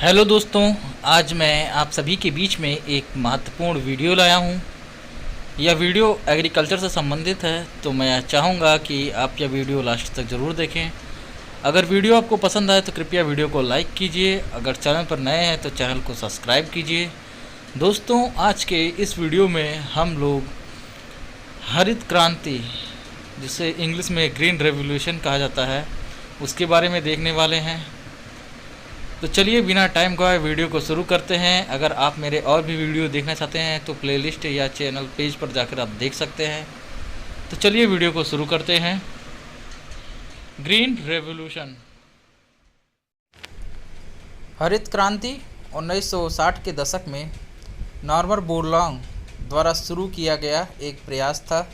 Hello दोस्तों, आज मैं आप सभी के बीच में एक महत्वपूर्ण वीडियो लाया हूं। यह वीडियो एग्रीकल्चर से संबंधित है, तो मैं चाहूँगा कि आप यह वीडियो लास्ट तक ज़रूर देखें। अगर वीडियो आपको पसंद आए तो कृपया वीडियो को लाइक कीजिए। अगर चैनल पर नए हैं तो चैनल को सब्सक्राइब कीजिए। दोस्तों, आज के इस वीडियो में हम लोग हरित क्रांति, जिसे इंग्लिश में ग्रीन रेवोल्यूशन कहा जाता है, उसके बारे में देखने वाले हैं। तो चलिए बिना टाइम गवाए वीडियो को शुरू करते हैं। अगर आप मेरे और भी वीडियो देखना चाहते हैं तो प्लेलिस्ट या चैनल पेज पर जाकर आप देख सकते हैं। तो चलिए वीडियो को शुरू करते हैं। Green revolution. हरित क्रांति 1960 के दशक में नॉर्मन बोरलॉग द्वारा शुरू किया गया एक प्रयास था।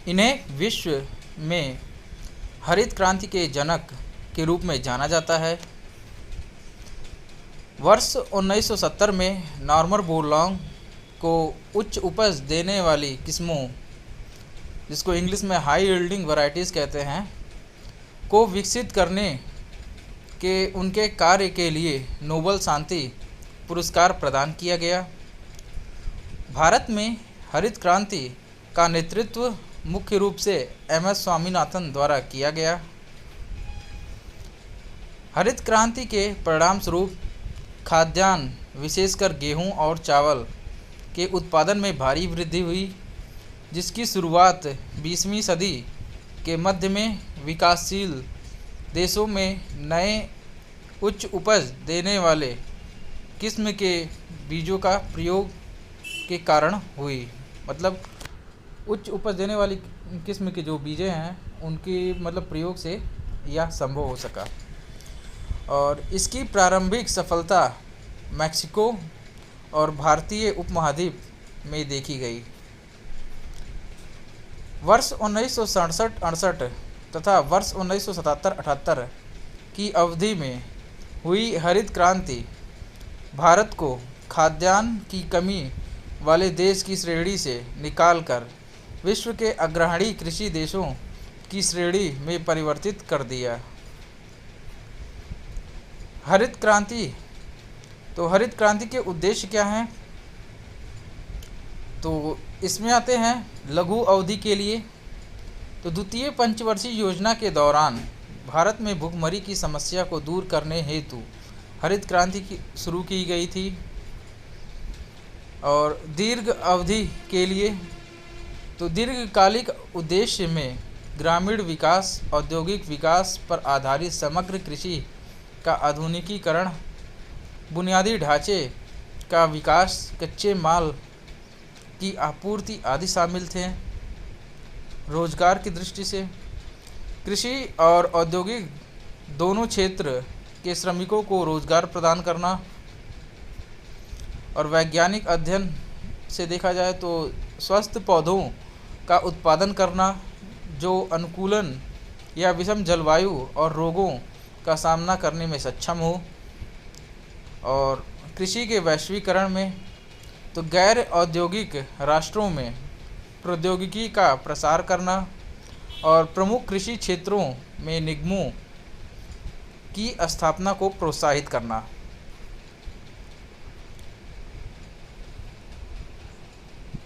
इन्हें विश्व में हरित क्रांति के जनक के रूप में जाना जाता है। वर्ष 1970 में नॉर्मन बोरलॉग को उच्च उपज देने वाली किस्मों, जिसको इंग्लिश में हाई यील्डिंग वैरायटीज़ कहते हैं, को विकसित करने के उनके कार्य के लिए नोबेल शांति पुरस्कार प्रदान किया गया। भारत में हरित क्रांति का नेतृत्व मुख्य रूप से एम.एस. स्वामीनाथन द्वारा किया गया। हरित क्रांति के परिणामस्वरूप खाद्यान्न, विशेषकर गेहूं और चावल के उत्पादन में भारी वृद्धि हुई, जिसकी शुरुआत 20वीं सदी के मध्य में विकासशील देशों में नए उच्च उपज देने वाले किस्म के बीजों का प्रयोग के कारण हुई। मतलब उच्च उपज देने वाली किस्म के जो बीजें हैं, उनके प्रयोग से यह संभव हो सका। और इसकी प्रारंभिक सफलता मैक्सिको और भारतीय उपमहाद्वीप में देखी गई। वर्ष 1967-68 तथा वर्ष 1977-78 की अवधि में हुई हरित क्रांति भारत को खाद्यान्न की कमी वाले देश की श्रेणी से निकालकर विश्व के अग्रणी कृषि देशों की श्रेणी में परिवर्तित कर दिया। हरित क्रांति के उद्देश्य क्या हैं? तो इसमें आते हैं लघु अवधि के लिए। तो द्वितीय पंचवर्षीय योजना के दौरान भारत में भुखमरी की समस्या को दूर करने हेतु हरित क्रांति शुरू की गई थी। और दीर्घ अवधि के लिए, तो दीर्घकालिक उद्देश्य में ग्रामीण विकास, औद्योगिक विकास पर आधारित समग्र कृषि का आधुनिकीकरण, बुनियादी ढांचे का विकास, कच्चे माल की आपूर्ति आदि शामिल थे। रोजगार की दृष्टि से कृषि और औद्योगिक दोनों क्षेत्र के श्रमिकों को रोजगार प्रदान करना, और वैज्ञानिक अध्ययन से देखा जाए तो स्वस्थ पौधों का उत्पादन करना जो अनुकूलन या विषम जलवायु और रोगों का सामना करने में सक्षम हो। और कृषि के वैश्वीकरण में तो गैर औद्योगिक राष्ट्रों में प्रौद्योगिकी का प्रसार करना और प्रमुख कृषि क्षेत्रों में निगमों की स्थापना को प्रोत्साहित करना।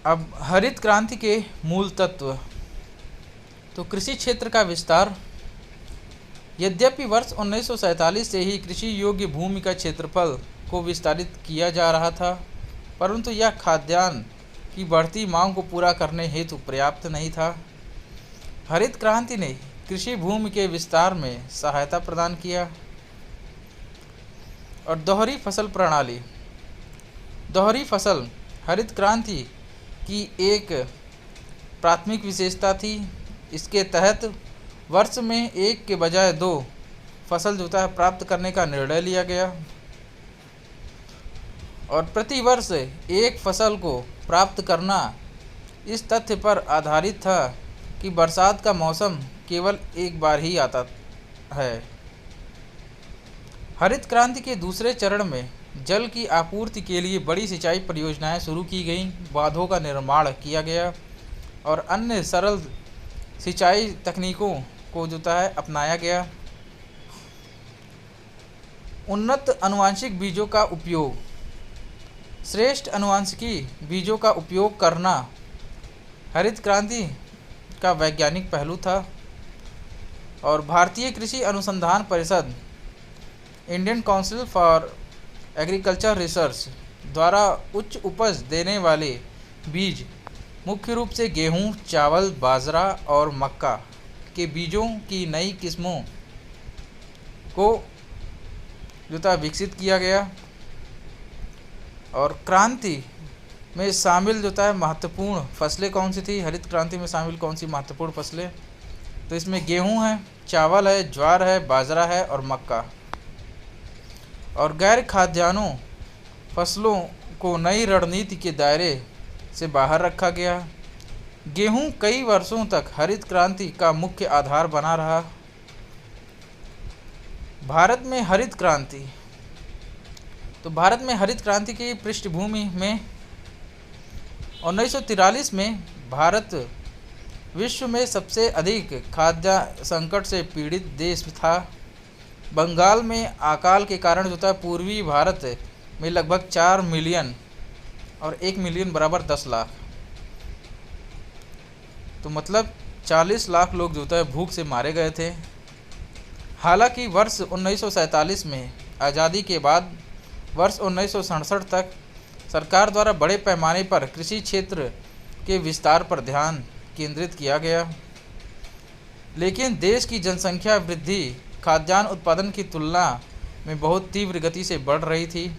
अब हरित क्रांति के मूल तत्व। तो कृषि क्षेत्र का विस्तार। यद्यपि वर्ष 1947 से ही कृषि योग्य भूमि का क्षेत्रफल को विस्तारित किया जा रहा था, परंतु यह खाद्यान्न की बढ़ती मांग को पूरा करने हेतु पर्याप्त नहीं था। हरित क्रांति ने कृषि भूमि के विस्तार में सहायता प्रदान किया। और दोहरी फसल प्रणाली। दोहरी फसल हरित क्रांति की एक प्राथमिक विशेषता थी। इसके तहत वर्ष में एक के बजाय 2 फसल प्राप्त करने का निर्णय लिया गया, और प्रति वर्ष एक फसल को प्राप्त करना इस तथ्य पर आधारित था कि बरसात का मौसम केवल एक बार ही आता है। हरित क्रांति के दूसरे चरण में जल की आपूर्ति के लिए बड़ी सिंचाई परियोजनाएं शुरू की गईं, बांधों का निर्माण किया गया और अन्य सरल सिंचाई तकनीकों को अपनाया गया। उन्नत आनुवंशिक बीजों का उपयोग, श्रेष्ठ आनुवंशिकी बीजों का उपयोग करना हरित क्रांति का वैज्ञानिक पहलू था। और भारतीय कृषि अनुसंधान परिषद, Indian council for agriculture research द्वारा उच्च उपज देने वाले बीज मुख्य रूप से गेहूं, चावल, बाजरा और मक्का के बीजों की नई किस्मों को विकसित किया गया। और क्रांति में शामिल महत्वपूर्ण फसलें कौन सी थी, हरित क्रांति में शामिल कौन सी महत्वपूर्ण फसलें, तो इसमें गेहूं है, चावल है, ज्वार है, बाजरा है और मक्का। और गैर खाद्यान्नों फसलों को नई रणनीति के दायरे से बाहर रखा गया। गेहूं कई वर्षों तक हरित क्रांति का मुख्य आधार बना रहा। भारत में हरित क्रांति, तो भारत में हरित क्रांति की पृष्ठभूमि में 1943 में भारत विश्व में सबसे अधिक खाद्य संकट से पीड़ित देश था। बंगाल में अकाल के कारण पूर्वी भारत में लगभग 4 मिलियन और 1 मिलियन बराबर 10 लाख, तो मतलब 40 लाख लोग भूख से मारे गए थे। हालांकि वर्ष 1947 में आज़ादी के बाद वर्ष 1967 तक सरकार द्वारा बड़े पैमाने पर कृषि क्षेत्र के विस्तार पर ध्यान केंद्रित किया गया, लेकिन देश की जनसंख्या वृद्धि खाद्यान्न उत्पादन की तुलना में बहुत तीव्र गति से बढ़ रही थी।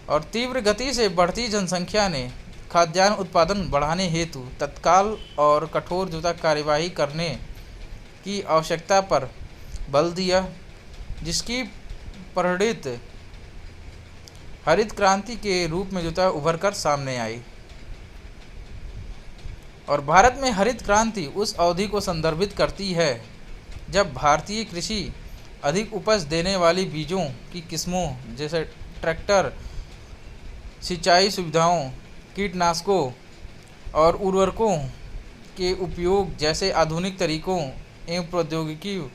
और तीव्र गति से बढ़ती जनसंख्या ने खाद्यान्न उत्पादन बढ़ाने हेतु तत्काल और कठोर कार्यवाही करने की आवश्यकता पर बल दिया, जिसकी परिणति हरित क्रांति के रूप में उभर कर सामने आई। और भारत में हरित क्रांति उस अवधि को संदर्भित करती है जब भारतीय कृषि अधिक उपज देने वाली बीजों की किस्मों जैसे ट्रैक्टर, सिंचाई सुविधाओं, कीटनाशकों और उर्वरकों के उपयोग जैसे आधुनिक तरीकों एवं प्रौद्योगिकी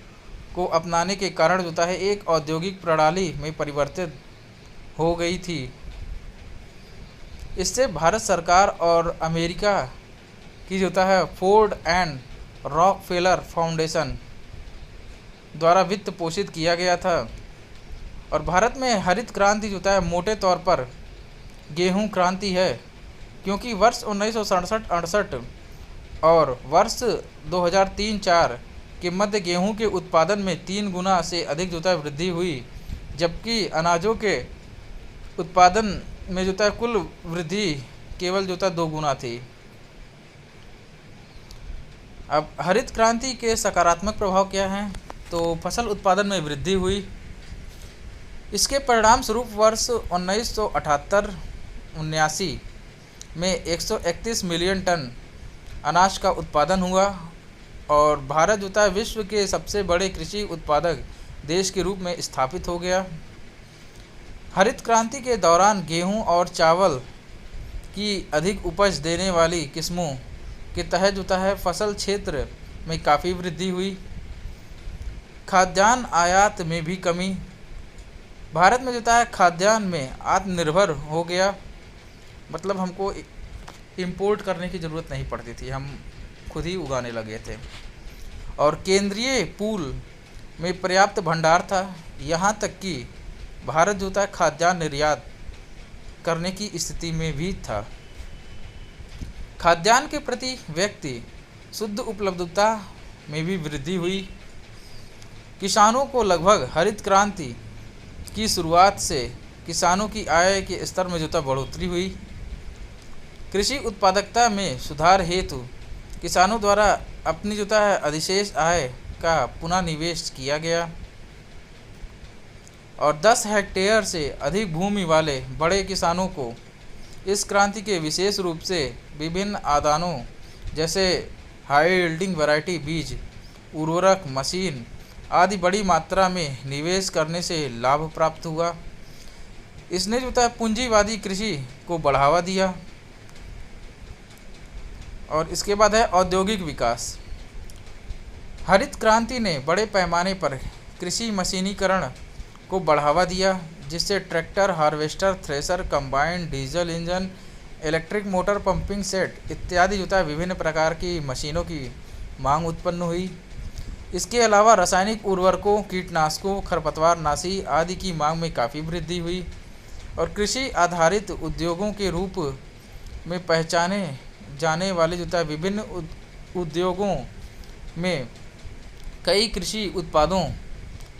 को अपनाने के कारण एक औद्योगिक प्रणाली में परिवर्तित हो गई थी। इससे भारत सरकार और अमेरिका की फोर्ड एंड रॉकफेलर फाउंडेशन द्वारा वित्त पोषित किया गया था। और भारत में हरित क्रांति मोटे तौर पर गेहूं क्रांति है, क्योंकि वर्ष 1967-68 और वर्ष 2003-04 के मध्य गेहूं के उत्पादन में 3 गुना से अधिक वृद्धि हुई, जबकि अनाजों के उत्पादन में कुल वृद्धि केवल 2 गुना थी। अब हरित क्रांति के सकारात्मक प्रभाव क्या हैं, तो फसल उत्पादन में वृद्धि हुई। इसके परिणाम स्वरूप वर्ष 1978-79 में 131 मिलियन टन अनाज का उत्पादन हुआ और भारत विश्व के सबसे बड़े कृषि उत्पादक देश के रूप में स्थापित हो गया। हरित क्रांति के दौरान गेहूं और चावल की अधिक उपज देने वाली किस्मों के तहत फसल क्षेत्र में काफ़ी वृद्धि हुई। खाद्यान्न आयात में भी कमी, भारत में खाद्यान्न में आत्मनिर्भर हो गया, मतलब हमको इंपोर्ट करने की ज़रूरत नहीं पड़ती थी, हम खुद ही उगाने लगे थे। और केंद्रीय पूल में पर्याप्त भंडार था, यहाँ तक कि भारत खाद्यान्न निर्यात करने की स्थिति में भी था। खाद्यान्न के प्रति व्यक्ति शुद्ध उपलब्धता में भी वृद्धि हुई। किसानों को लगभग हरित क्रांति की शुरुआत से किसानों की आय के स्तर में बढ़ोतरी हुई। कृषि उत्पादकता में सुधार हेतु किसानों द्वारा अपनी अधिशेष आय का पुनः निवेश किया गया और 10 हेक्टेयर से अधिक भूमि वाले बड़े किसानों को इस क्रांति के विशेष रूप से विभिन्न आदानों जैसे हाई यील्डिंग वैरायटी बीज, उर्वरक, मशीन आदि बड़ी मात्रा में निवेश करने से लाभ प्राप्त हुआ। इसने पूंजीवादी कृषि को बढ़ावा दिया। और इसके बाद है औद्योगिक विकास। हरित क्रांति ने बड़े पैमाने पर कृषि मशीनीकरण को बढ़ावा दिया, जिससे tractor, harvester, thresher, combine, diesel engine, electric motor, pumping set इत्यादि जो था विभिन्न प्रकार की मशीनों की मांग उत्पन्न हुई। इसके अलावा रासायनिक उर्वरकों, कीटनाशकों, खरपतवारनाशी आदि की मांग में काफ़ी वृद्धि हुई और कृषि आधारित उद्योगों के रूप में पहचाने जाने वाले जो था विभिन्न उद्योगों में कई कृषि उत्पादों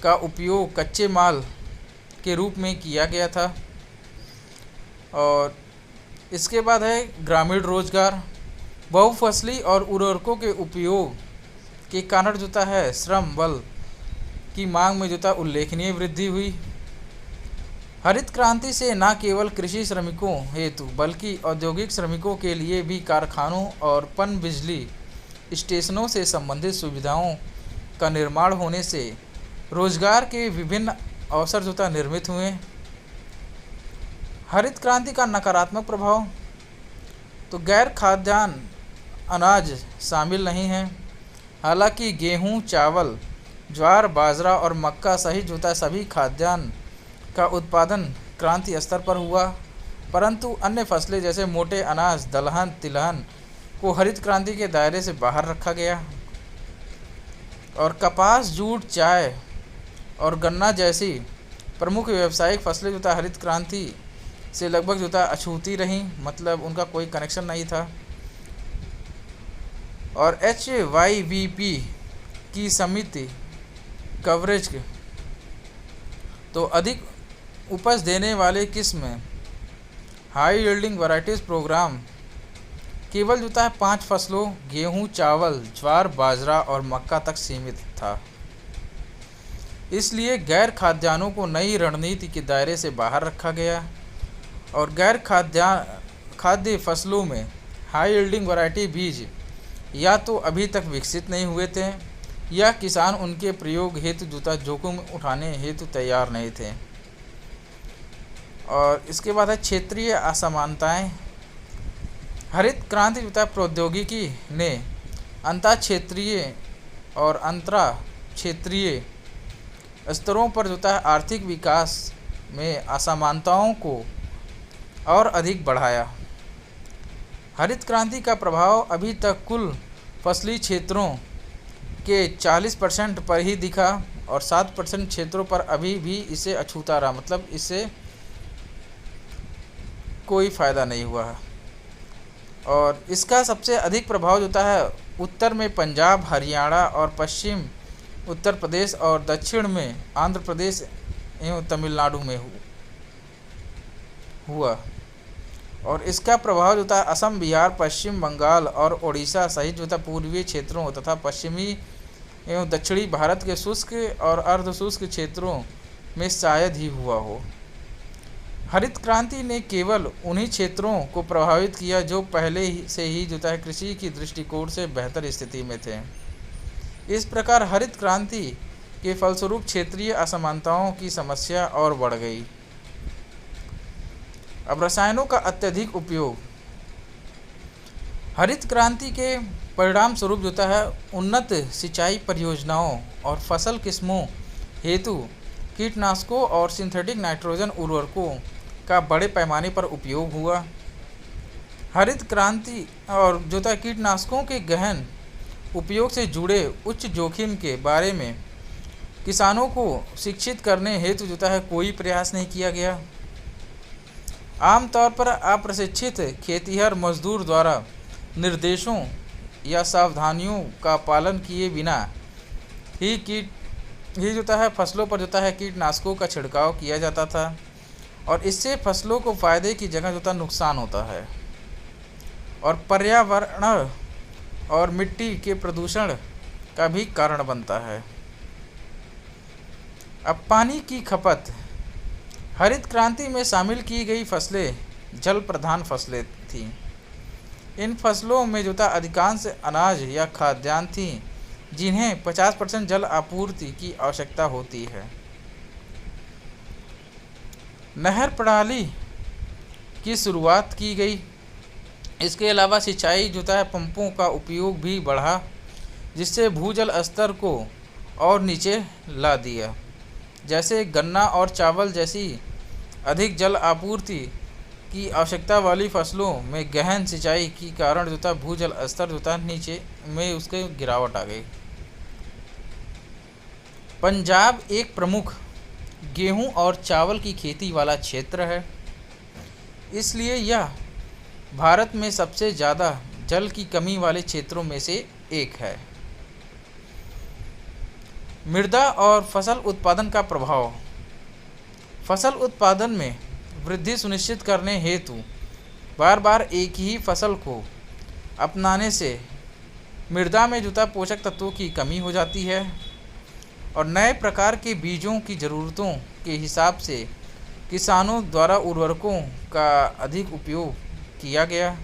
का उपयोग कच्चे माल के रूप में किया गया था। और इसके बाद है ग्रामीण रोजगार। बहुफसली और उर्वरकों के उपयोग के कारण जो है श्रम बल की मांग में जो उल्लेखनीय वृद्धि हुई। हरित क्रांति से न केवल कृषि श्रमिकों हेतु बल्कि औद्योगिक श्रमिकों के लिए भी कारखानों और पनबिजली स्टेशनों से संबंधित सुविधाओं का निर्माण होने से रोजगार के विभिन्न अवसर जो निर्मित हुए। हरित क्रांति का नकारात्मक प्रभाव, तो गैर खाद्यान्न अनाज शामिल नहीं है। हालांकि गेहूं, चावल, ज्वार, बाजरा और मक्का सहित जो सभी खाद्यान्न का उत्पादन क्रांति स्तर पर हुआ, परंतु अन्य फसलें जैसे मोटे अनाज, दलहन, तिलहन को हरित क्रांति के दायरे से बाहर रखा गया और कपास, जूट, चाय और गन्ना जैसी प्रमुख व्यावसायिक फसलें जो हरित क्रांति से लगभग जो अछूती रहीं, मतलब उनका कोई कनेक्शन नहीं था। और HYVP की समिति कवरेज तो अधिक उपज देने वाले किस्म हाई यील्डिंग वैरायटीज़ प्रोग्राम केवल जो है 5 फसलों गेहूं, चावल, ज्वार, बाजरा और मक्का तक सीमित था। इसलिए गैर खाद्यान्नों को नई रणनीति के दायरे से बाहर रखा गया और गैर खाद्य फसलों में हाई यील्डिंग वैरायटी बीज या तो अभी तक विकसित नहीं हुए थे या किसान उनके प्रयोग हेतु जोखिम उठाने हेतु तैयार नहीं थे। और इसके बाद है क्षेत्रीय असमानताएं। हरित क्रांति प्रौद्योगिकी ने अंतरक्षेत्रीय और अंतरा क्षेत्रीय स्तरों पर आर्थिक विकास में असमानताओं को और अधिक बढ़ाया। हरित क्रांति का प्रभाव अभी तक कुल फसली क्षेत्रों के 40% पर ही दिखा और 7% क्षेत्रों पर अभी भी इसे अछूता रहा, मतलब इससे कोई फ़ायदा नहीं हुआ है। और इसका सबसे अधिक प्रभाव जो है उत्तर में पंजाब, हरियाणा और पश्चिम उत्तर प्रदेश और दक्षिण में आंध्र प्रदेश एवं तमिलनाडु में हुआ। और इसका प्रभाव जो था असम, बिहार, पश्चिम बंगाल और ओडिशा सहित जो था पूर्वी क्षेत्रों तथा पश्चिमी एवं दक्षिणी भारत के शुष्क और अर्ध शुष्क क्षेत्रों में शायद ही हुआ हो। हरित क्रांति ने केवल उन्हीं क्षेत्रों को प्रभावित किया जो पहले से ही जो है कृषि की दृष्टिकोण से बेहतर स्थिति में थे। इस प्रकार हरित क्रांति के फलस्वरूप क्षेत्रीय असमानताओं की समस्या और बढ़ गई। अब रसायनों का अत्यधिक उपयोग। हरित क्रांति के परिणाम स्वरूप जो है उन्नत सिंचाई परियोजनाओं और फसल किस्मों हेतु कीटनाशकों और सिंथेटिक नाइट्रोजन उर्वरकों का बड़े पैमाने पर उपयोग हुआ। हरित क्रांति और जो था कीटनाशकों के गहन उपयोग से जुड़े उच्च जोखिम के बारे में किसानों को शिक्षित करने हेतु जो है कोई प्रयास नहीं किया गया। आमतौर पर अप्रशिक्षित खेतिहर मजदूर द्वारा निर्देशों या सावधानियों का पालन किए बिना ही जो है फसलों पर जो है कीटनाशकों का छिड़काव किया जाता था और इससे फसलों को फायदे की जगह जो नुकसान होता है और पर्यावरण और मिट्टी के प्रदूषण का भी कारण बनता है। अब पानी की खपत। हरित क्रांति में शामिल की गई फसलें जल प्रधान फसलें थीं। इन फसलों में जो था अधिकांश अनाज या खाद्यान्न थी जिन्हें 50% जल आपूर्ति की आवश्यकता होती है। नहर प्रणाली की शुरुआत की गई। इसके अलावा सिंचाई जो है पंपों का उपयोग भी बढ़ा जिससे भूजल स्तर को और नीचे ला दिया। जैसे गन्ना और चावल जैसी अधिक जल आपूर्ति की आवश्यकता वाली फसलों में गहन सिंचाई के कारण जो था भूजल स्तर जो था नीचे में उसके गिरावट आ गई। पंजाब एक प्रमुख गेहूं और चावल की खेती वाला क्षेत्र है, इसलिए यह भारत में सबसे ज़्यादा जल की कमी वाले क्षेत्रों में से एक है। मृदा और फसल उत्पादन का प्रभाव। फसल उत्पादन में वृद्धि सुनिश्चित करने हेतु बार बार एक ही फसल को अपनाने से मृदा में जुटा पोषक तत्वों की कमी हो जाती है और नए प्रकार के बीजों की ज़रूरतों के हिसाब से किसानों द्वारा उर्वरकों का अधिक उपयोग किया गया।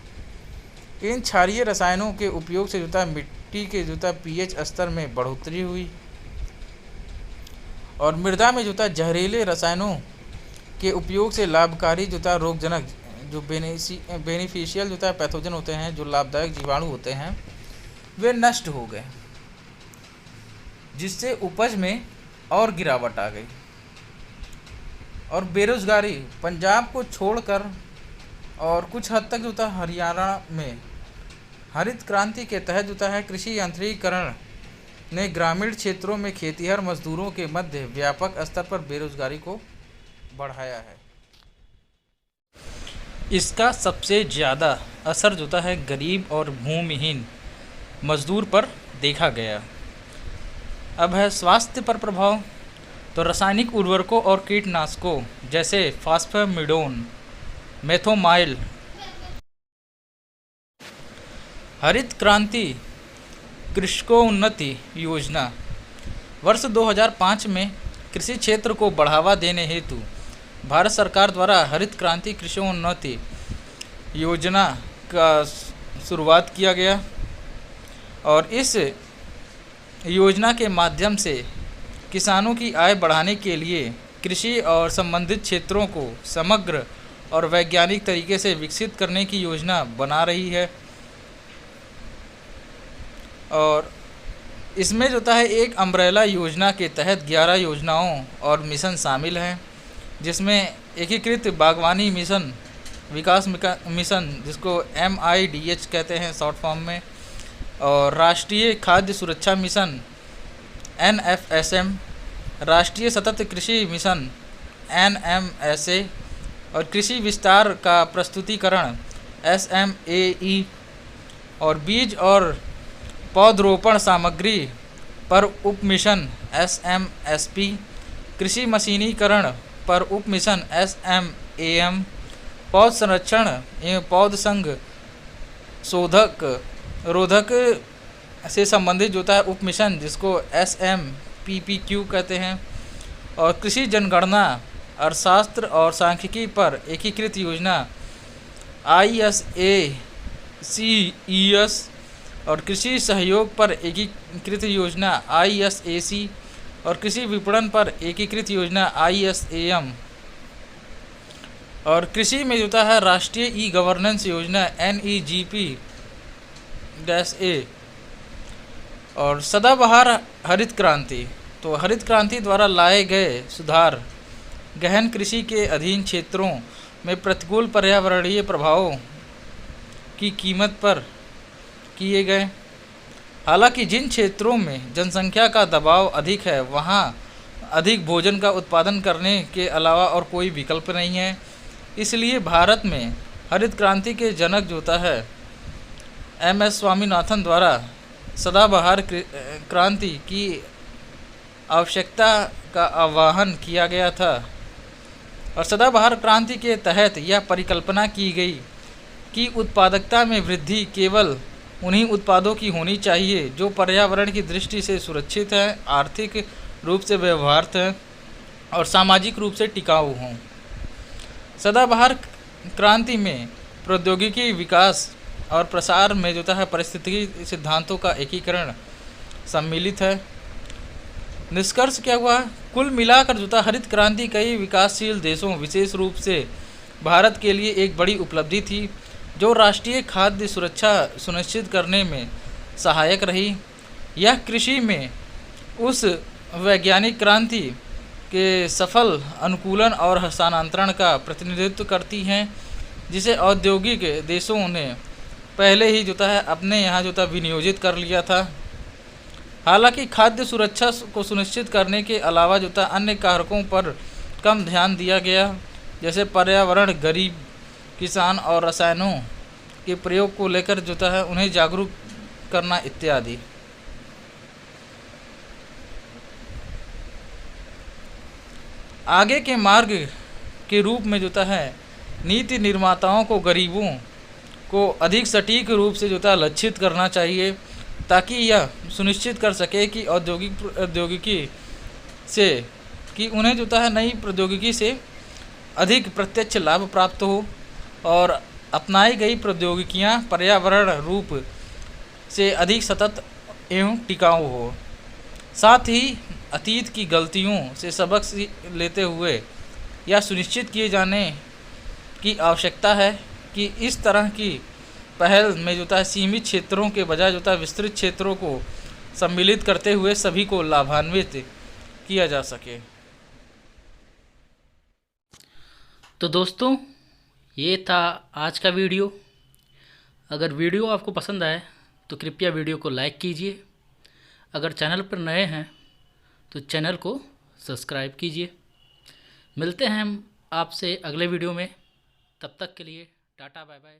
इन क्षारीय रसायनों के उपयोग से जुटा मिट्टी के जुटा पीएच स्तर में बढ़ोतरी हुई और मृदा में जुटा जहरीले रसायनों के उपयोग से लाभकारी जुटा रोगजनक जो बेनिफिशियल जुटा पैथोजन होते हैं, जो लाभदायक जीवाणु होते हैं, वे नष्ट हो गए, जिससे उपज में और गिरावट आ गई। और बेरोजगारी पंजाब को छोड़कर और कुछ हद तक जो था हरियाणा में हरित क्रांति के तहत जो है कृषि यांत्रिकीकरण ने ग्रामीण क्षेत्रों में खेतीहर मजदूरों के मध्य व्यापक स्तर पर बेरोजगारी को बढ़ाया है। इसका सबसे ज़्यादा असर जो है गरीब और भूमिहीन मजदूर पर देखा गया। अब है स्वास्थ्य पर प्रभाव। तो रासायनिक उर्वरकों और कीटनाशकों जैसे फास्फेमिडोन, मेथोमाइल। हरित क्रांति कृषकोन्नति योजना वर्ष 2005 में कृषि क्षेत्र को बढ़ावा देने हेतु भारत सरकार द्वारा हरित क्रांति कृषकोन्नति योजना का शुरुआत किया गया और इस योजना के माध्यम से किसानों की आय बढ़ाने के लिए कृषि और संबंधित क्षेत्रों को समग्र और वैज्ञानिक तरीके से विकसित करने की योजना बना रही है। और इसमें जो है एक अम्ब्रेला योजना के तहत 11 योजनाओं और मिशन शामिल हैं, जिसमें एकीकृत बागवानी मिशन, विकास मिशन जिसको MIDH कहते हैं शॉर्ट फॉर्म में, और राष्ट्रीय खाद्य सुरक्षा मिशन NFSM, राष्ट्रीय सतत कृषि मिशन NMSA और कृषि विस्तार का प्रस्तुतिकरण SMAE और बीज और पौधरोपण सामग्री पर उप मिशन SMSP, कृषि मशीनीकरण पर उप मिशन SMAM, पौध संरक्षण एवं पौध संघ शोधक रोधक से संबंधित जो है उप मिशन जिसको SMPPQ कहते हैं, और कृषि जनगणना अर्थशास्त्र और सांख्यिकी पर एकीकृत योजना ISACES और कृषि सहयोग पर एकीकृत योजना ISAC और कृषि विपणन पर एकीकृत योजना ISAM और कृषि में जुटा है राष्ट्रीय ई गवर्नेंस योजना NEGP-A और सदाबहार हरित क्रांति। तो हरित क्रांति द्वारा लाए गए सुधार गहन कृषि के अधीन क्षेत्रों में प्रतिकूल पर्यावरणीय प्रभावों की कीमत पर किए गए। हालांकि जिन क्षेत्रों में जनसंख्या का दबाव अधिक है वहां अधिक भोजन का उत्पादन करने के अलावा और कोई विकल्प नहीं है, इसलिए भारत में हरित क्रांति के जनक जो है MS स्वामीनाथन द्वारा सदाबहार क्रांति की आवश्यकता का आह्वान किया गया था और सदाबहार क्रांति के तहत यह परिकल्पना की गई कि उत्पादकता में वृद्धि केवल उन्हीं उत्पादों की होनी चाहिए जो पर्यावरण की दृष्टि से सुरक्षित हैं, आर्थिक रूप से व्यवहार्य हैं और सामाजिक रूप से टिकाऊ हों। सदाबहार क्रांति में प्रौद्योगिकी विकास और प्रसार में जो है पारिस्थितिकी सिद्धांतों का एकीकरण सम्मिलित है। निष्कर्ष क्या हुआ? कुल मिलाकर जो हरित क्रांति कई विकासशील देशों विशेष रूप से भारत के लिए एक बड़ी उपलब्धि थी जो राष्ट्रीय खाद्य सुरक्षा सुनिश्चित करने में सहायक रही। यह कृषि में उस वैज्ञानिक क्रांति के सफल अनुकूलन और हस्तांतरण का प्रतिनिधित्व करती हैं, जिसे औद्योगिक देशों ने पहले ही अपने यहाँ विनियोजित कर लिया था। हालांकि खाद्य सुरक्षा को सुनिश्चित करने के अलावा अन्य कारकों पर कम ध्यान दिया गया, जैसे पर्यावरण, गरीब किसान और रसायनों के प्रयोग को लेकर उन्हें जागरूक करना इत्यादि। आगे के मार्ग के रूप में नीति निर्माताओं को गरीबों को अधिक सटीक रूप से लक्षित करना चाहिए, ताकि यह सुनिश्चित कर सके कि औद्योगिकी से उन्हें नई प्रौद्योगिकी से अधिक प्रत्यक्ष लाभ प्राप्त हो और अपनाई गई प्रौद्योगिकियां पर्यावरण रूप से अधिक सतत एवं टिकाऊ हो। साथ ही अतीत की गलतियों से सबक लेते हुए यह सुनिश्चित किए जाने की आवश्यकता है कि इस तरह की पहल में सीमित क्षेत्रों के बजाय विस्तृत क्षेत्रों को सम्मिलित करते हुए सभी को लाभान्वित किया जा सके। तो दोस्तों, ये था आज का वीडियो। अगर वीडियो आपको पसंद आए तो कृपया वीडियो को लाइक कीजिए। अगर चैनल पर नए हैं तो चैनल को सब्सक्राइब कीजिए। मिलते हैं हम आपसे अगले वीडियो में। तब तक के लिए टाटा बाय बाय।